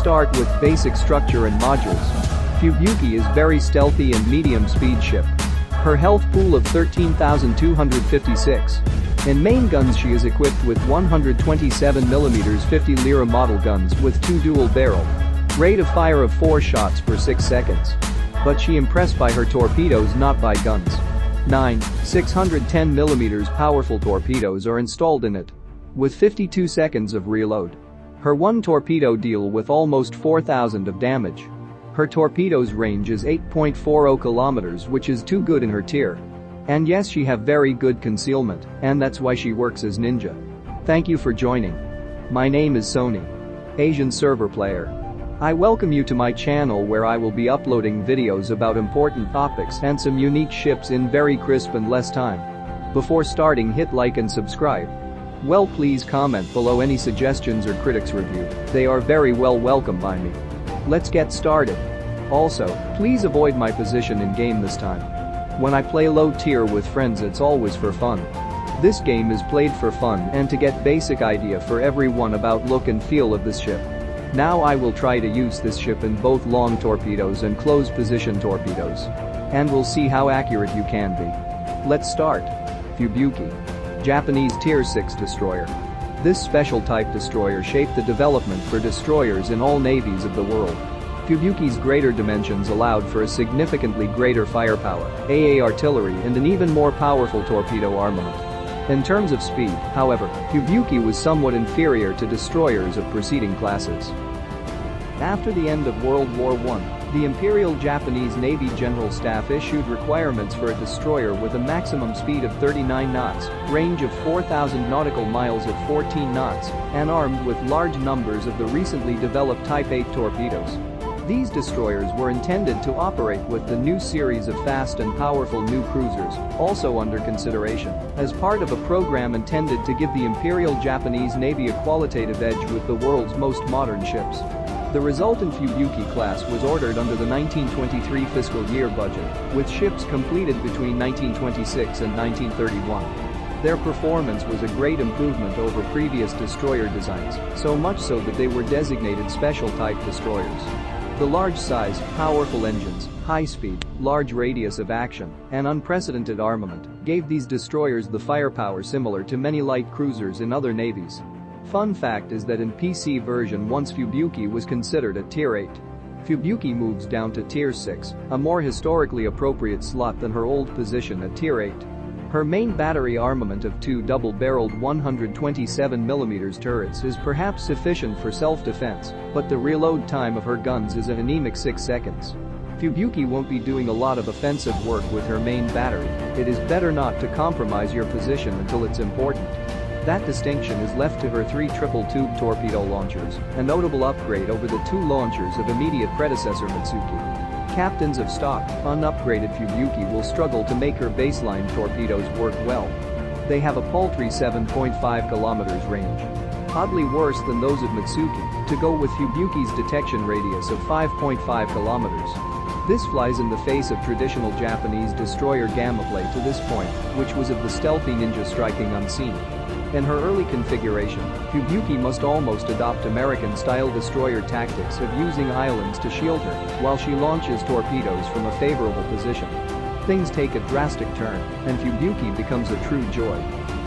start with basic structure and modules. Fubuki is very stealthy and medium speed ship. Her health pool of 13,256. In main guns she is equipped with 127mm 50 lira model guns with 2 dual barrel. Rate of fire of 4 shots per 6 seconds. But she impressed by her torpedoes, not by guns. 9 610mm powerful torpedoes are installed in it. With 52 seconds of reload. Her one torpedo deal with almost 4,000 of damage. Her torpedoes range is 8.40 kilometers, which is too good in her tier. And yes, she have very good concealment, and that's why she works as ninja. Thank you for joining. My name is Sony. Asian server player. I welcome you to my channel where I will be uploading videos about important topics and some unique ships in very crisp and less time. Before starting, hit like and subscribe. Well, please comment below any suggestions or critics review. They are very well welcomed by me. Let's get started. Also, please avoid my position in game this time. When I play low tier with friends, it's always for fun. This game is played for fun and to get basic idea for everyone about look and feel of this ship. Now I will try to use this ship in both long torpedoes and close position torpedoes. And we'll see how accurate you can be. Let's start. Fubuki. Japanese Tier 6 destroyer. This special type destroyer shaped the development for destroyers in all navies of the world. Fubuki's greater dimensions allowed for a significantly greater firepower, AA artillery and an even more powerful torpedo armament. In terms of speed, however, Fubuki was somewhat inferior to destroyers of preceding classes. After the end of World War I, the Imperial Japanese Navy General Staff issued requirements for a destroyer with a maximum speed of 39 knots, range of 4,000 nautical miles at 14 knots, and armed with large numbers of the recently developed Type 8 torpedoes. These destroyers were intended to operate with the new series of fast and powerful new cruisers, also under consideration, as part of a program intended to give the Imperial Japanese Navy a qualitative edge with the world's most modern ships. The resultant Fubuki class was ordered under the 1923 fiscal year budget, with ships completed between 1926 and 1931. Their performance was a great improvement over previous destroyer designs, so much so that they were designated special type destroyers. The large size, powerful engines, high speed, large radius of action, and unprecedented armament gave these destroyers the firepower similar to many light cruisers in other navies. Fun fact is that in PC version once Fubuki was considered a Tier 8. Fubuki moves down to Tier 6, a more historically appropriate slot than her old position at Tier 8. Her main battery armament of 2 double-barreled 127mm turrets is perhaps sufficient for self-defense, but the reload time of her guns is an anemic 6 seconds. Fubuki won't be doing a lot of offensive work with her main battery. It is better not to compromise your position until it's important. That distinction is left to her 3 triple-tube torpedo launchers, a notable upgrade over the 2 launchers of immediate predecessor Mitsuki. Captains of stock, unupgraded Fubuki will struggle to make her baseline torpedoes work well. They have a paltry 7.5 kilometers range. Oddly worse than those of Mitsuki, to go with Fubuki's detection radius of 5.5 kilometers. This flies in the face of traditional Japanese destroyer gamma play to this point, which was of the stealthy ninja striking unseen. In her early configuration, Fubuki must almost adopt American-style destroyer tactics of using islands to shield her while she launches torpedoes from a favorable position. Things take a drastic turn, and Fubuki becomes a true joy.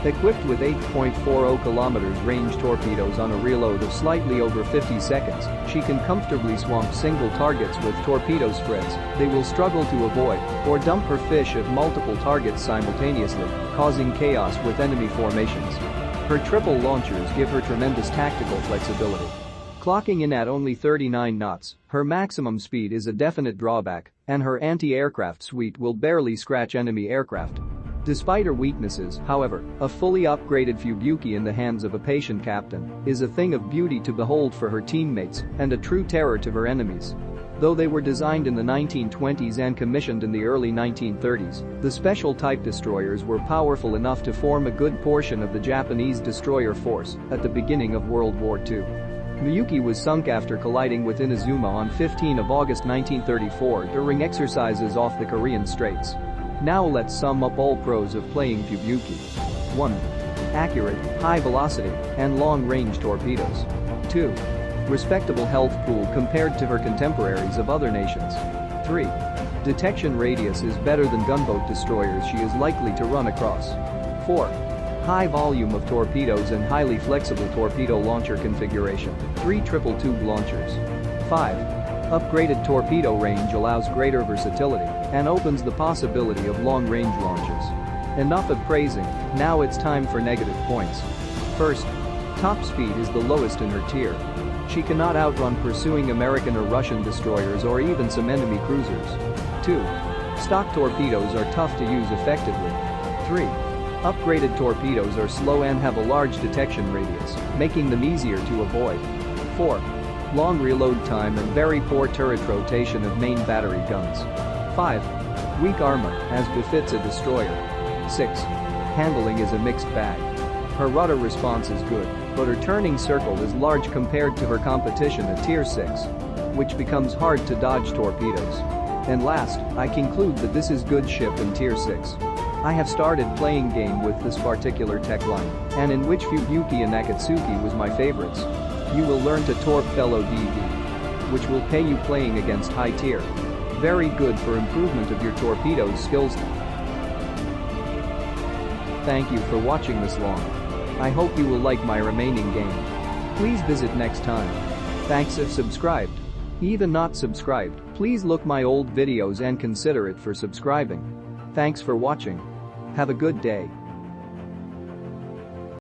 Equipped with 8.40 kilometers range torpedoes on a reload of slightly over 50 seconds, she can comfortably swamp single targets with torpedo spreads they will struggle to avoid, or dump her fish at multiple targets simultaneously, causing chaos with enemy formations. Her triple launchers give her tremendous tactical flexibility. Clocking in at only 39 knots, her maximum speed is a definite drawback, and her anti-aircraft suite will barely scratch enemy aircraft. Despite her weaknesses, however, a fully upgraded Fubuki in the hands of a patient captain is a thing of beauty to behold for her teammates and a true terror to her enemies. Though they were designed in the 1920s and commissioned in the early 1930s, the special type destroyers were powerful enough to form a good portion of the Japanese destroyer force at the beginning of World War II. Miyuki was sunk after colliding with Inazuma on 15 August 1934 during exercises off the Korean Straits. Now let's sum up all pros of playing Fubuki. 1. Accurate, high velocity, and long-range torpedoes. 2. Respectable health pool compared to her contemporaries of other nations. 3. Detection radius is better than gunboat destroyers she is likely to run across. 4. High volume of torpedoes and highly flexible torpedo launcher configuration. 3 triple tube launchers. 5. Upgraded torpedo range allows greater versatility and opens the possibility of long-range launches. Enough of praising, now it's time for negative points. First, top speed is the lowest in her tier. She cannot outrun pursuing American or Russian destroyers or even some enemy cruisers. 2. Stock torpedoes are tough to use effectively. 3. Upgraded torpedoes are slow and have a large detection radius, making them easier to avoid. 4. Long reload time and very poor turret rotation of main battery guns. 5. Weak armor, as befits a destroyer. 6. Handling is a mixed bag. Her rudder response is good, but her turning circle is large compared to her competition at Tier 6, which becomes hard to dodge torpedoes. And last, I conclude that this is good ship in Tier 6. I have started playing game with this particular tech line, and in which Fubuki and Akatsuki was my favorites. You will learn to torp fellow DD, which will pay you playing against high tier. Very good for improvement of your torpedoes skills. Thank you for watching this long. I hope you will like my remaining game. Please visit next time. Thanks if subscribed. Even not subscribed, please look my old videos and consider it for subscribing. Thanks for watching. Have a good day.